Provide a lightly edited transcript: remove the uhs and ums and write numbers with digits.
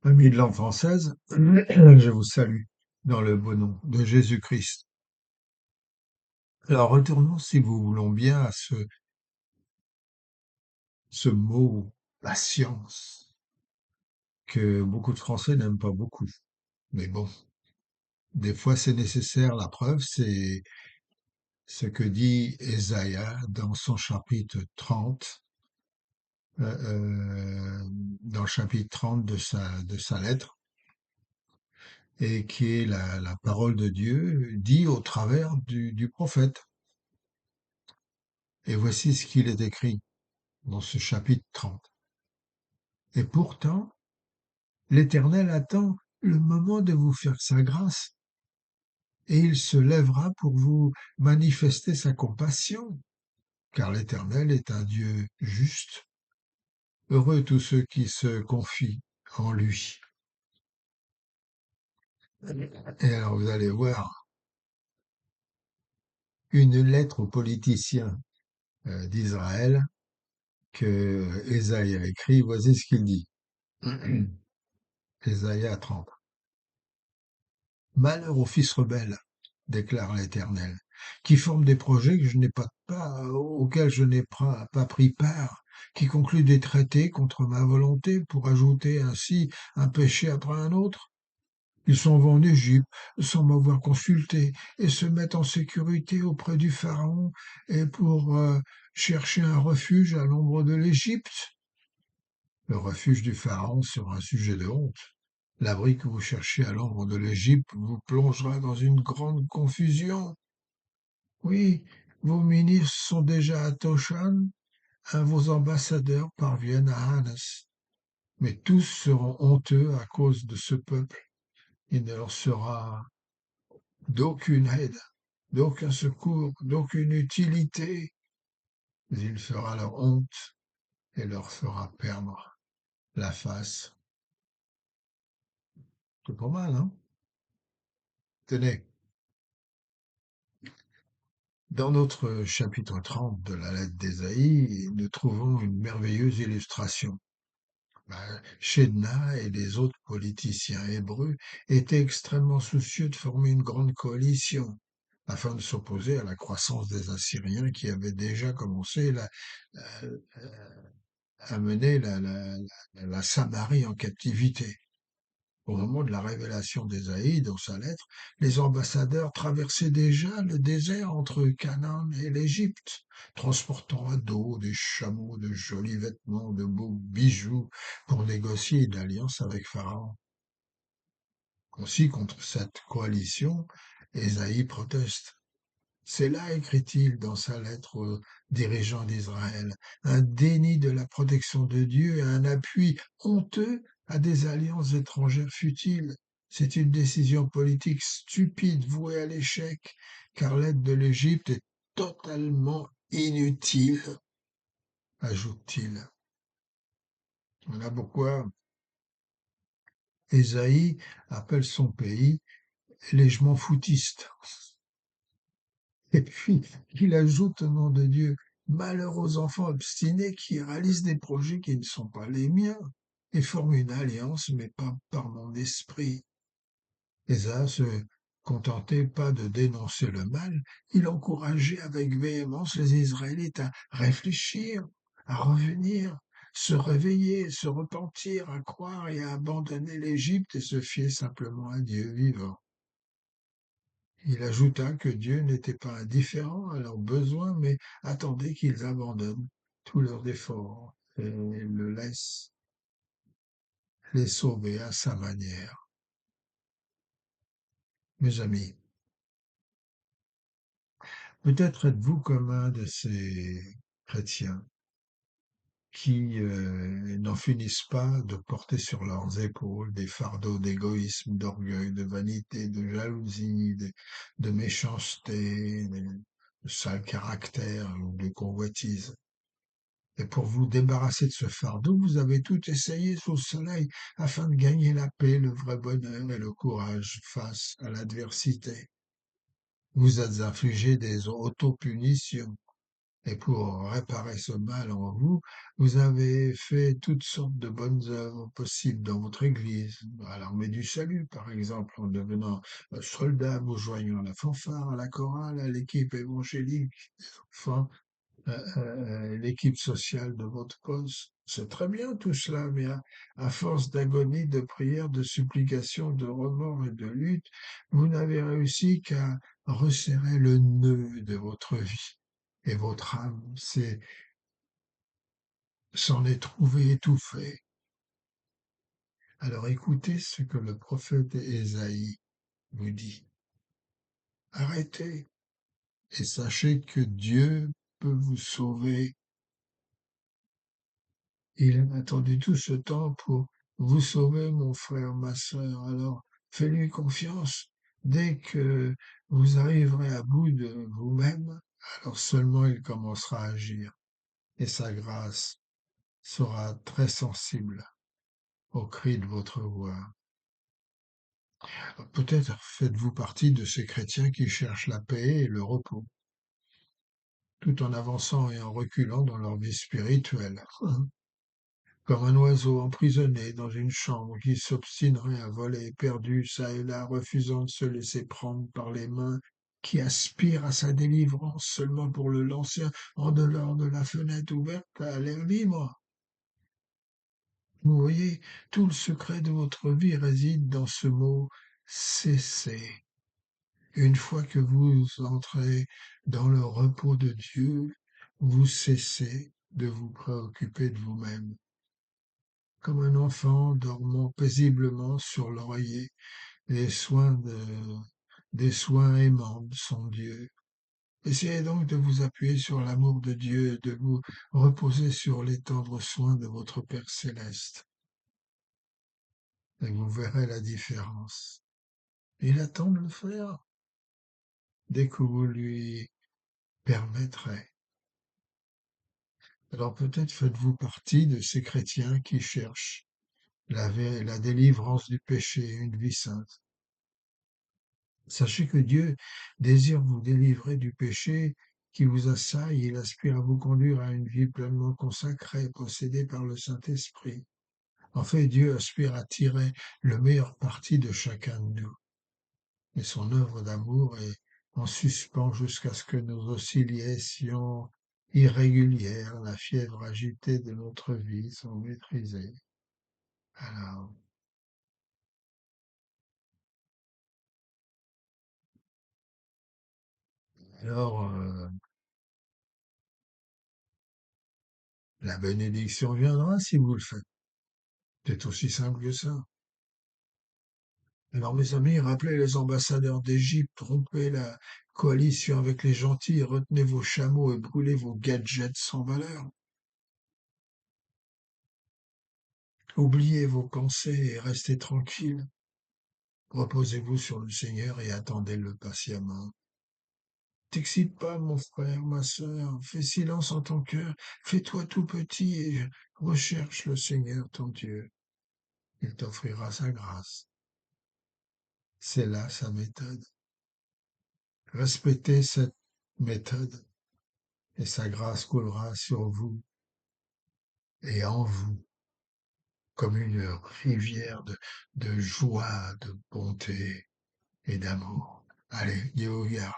Amis de langue française, je vous salue dans le beau nom de Jésus-Christ. Alors retournons, si vous voulons bien, à ce mot patience que beaucoup de Français n'aiment pas beaucoup. Mais bon, des fois c'est nécessaire. La preuve, c'est ce que dit Ésaïe dans son chapitre 30, dans le chapitre 30 de sa lettre, et qui est la parole de Dieu dit au travers du prophète. Et voici ce qu'il est écrit dans ce chapitre 30. Et pourtant, l'Éternel attend le moment de vous faire sa grâce, et il se lèvera pour vous manifester sa compassion, car l'Éternel est un Dieu juste. Heureux tous ceux qui se confient en lui. Et alors vous allez voir une lettre aux politiciens d'Israël que Ésaïe a écrit. Voici ce qu'il dit. Ésaïe 30. Malheur aux fils rebelles, déclare l'Éternel, qui forment des projets que je n'ai pas, auxquels je n'ai pas pris part, qui concluent des traités contre ma volonté pour ajouter ainsi un péché après un autre. Ils s'en vont en Égypte sans m'avoir consulté et se mettent en sécurité auprès du Pharaon et pour chercher un refuge à l'ombre de l'Égypte. Le refuge du Pharaon sera un sujet de honte. L'abri que vous cherchez à l'ombre de l'Égypte vous plongera dans une grande confusion. Oui, vos ministres sont déjà à Toshan, vos ambassadeurs parviennent à Hannes. Mais tous seront honteux à cause de ce peuple. Il ne leur sera d'aucune aide, d'aucun secours, d'aucune utilité. Mais il fera leur honte et leur fera perdre la face. C'est pas mal, hein? Tenez, dans notre chapitre 30 de la lettre d'Ésaïe, nous trouvons une merveilleuse illustration. Shedna et les autres politiciens hébreux étaient extrêmement soucieux de former une grande coalition afin de s'opposer à la croissance des Assyriens qui avaient déjà commencé à mener la Samarie en captivité. Au moment de la révélation d'Ésaïe dans sa lettre, les ambassadeurs traversaient déjà le désert entre Canaan et l'Égypte, transportant à dos des chameaux, de jolis vêtements, de beaux bijoux pour négocier une alliance avec Pharaon. Aussi, contre cette coalition, Ésaïe proteste. C'est là, écrit-il dans sa lettre aux dirigeants d'Israël, un déni de la protection de Dieu et un appui honteux à des alliances étrangères futiles. C'est une décision politique stupide vouée à l'échec, car l'aide de l'Égypte est totalement inutile, ajoute-t-il. Voilà pourquoi Ésaïe appelle son pays légèrement foutiste. Et puis, il ajoute au nom de Dieu, malheur aux enfants obstinés qui réalisent des projets qui ne sont pas les miens et forment une alliance, mais pas par mon esprit. Ésaïe se contentait pas de dénoncer le mal, il encourageait avec véhémence les Israélites à réfléchir, à revenir, se réveiller, se repentir, à croire et à abandonner l'Égypte et se fier simplement à Dieu vivant. Il ajouta que Dieu n'était pas indifférent à leurs besoins, mais attendait qu'ils abandonnent tous leurs efforts et le laissent les sauver à sa manière. Mes amis, peut-être êtes-vous comme un de ces chrétiens qui n'en finissent pas de porter sur leurs épaules des fardeaux d'égoïsme, d'orgueil, de vanité, de jalousie, de méchanceté, de sale caractère ou de convoitise. Et pour vous débarrasser de ce fardeau, vous avez tout essayé sous le soleil afin de gagner la paix, le vrai bonheur et le courage face à l'adversité. Vous êtes infligé des autopunitions Et pour réparer ce mal en vous, vous avez fait toutes sortes de bonnes œuvres possibles dans votre Église, à l'armée du salut, par exemple, en devenant soldat, vous joignant à la fanfare, à la chorale, à l'équipe évangélique, enfin, l'équipe sociale de votre poste. C'est très bien tout cela, mais à force d'agonie, de prière, de supplication, de remords et de lutte, vous n'avez réussi qu'à resserrer le nœud de votre vie. Et votre âme s'en est trouvée étouffée. Alors écoutez ce que le prophète Ésaïe vous dit. Arrêtez et sachez que Dieu peut vous sauver. Il a attendu tout ce temps pour vous sauver, mon frère, ma sœur. Alors, faites-lui confiance. Dès que vous arriverez à bout de vous-même, alors seulement il commencera à agir. Et sa grâce sera très sensible au cri de votre voix. Peut-être faites-vous partie de ces chrétiens qui cherchent la paix et le repos, tout en avançant et en reculant dans leur vie spirituelle. Comme un oiseau emprisonné dans une chambre qui s'obstinerait à voler éperdu çà et là, refusant de se laisser prendre par les mains qui aspirent à sa délivrance seulement pour le lancer en dehors de la fenêtre ouverte à l'air libre. Vous voyez, tout le secret de votre vie réside dans ce mot cesser. Une fois que vous entrez dans le repos de Dieu, vous cessez de vous préoccuper de vous-même comme un enfant dormant paisiblement sur l'oreiller, des des soins aimants de son Dieu. Essayez donc de vous appuyer sur l'amour de Dieu, de vous reposer sur les tendres soins de votre Père céleste, et vous verrez la différence. Il attend de le faire dès que vous lui permettrez. Alors peut-être faites-vous partie de ces chrétiens qui cherchent la délivrance du péché et une vie sainte. Sachez que Dieu désire vous délivrer du péché qui vous assaille. Il aspire à vous conduire à une vie pleinement consacrée, possédée par le Saint-Esprit. En fait, Dieu aspire à tirer le meilleur parti de chacun de nous. Et son œuvre d'amour est en suspens jusqu'à ce que nos oscillations irrégulières, la fièvre agitée de notre vie sont maîtrisées. Alors, alors, la bénédiction viendra si vous le faites. C'est aussi simple que ça. Alors, mes amis, rappelez les ambassadeurs d'Égypte, rompez la coalition avec les gentils, retenez vos chameaux et brûlez vos gadgets sans valeur. Oubliez vos pensées et restez tranquille. Reposez-vous sur le Seigneur et attendez-le patiemment. T'excite pas, mon frère, ma sœur, fais silence en ton cœur, fais-toi tout petit et recherche le Seigneur ton Dieu. Il t'offrira sa grâce. C'est là sa méthode. Respectez cette méthode et sa grâce coulera sur vous et en vous comme une rivière de joie, de bonté et d'amour. Allez, Dieu vous garde.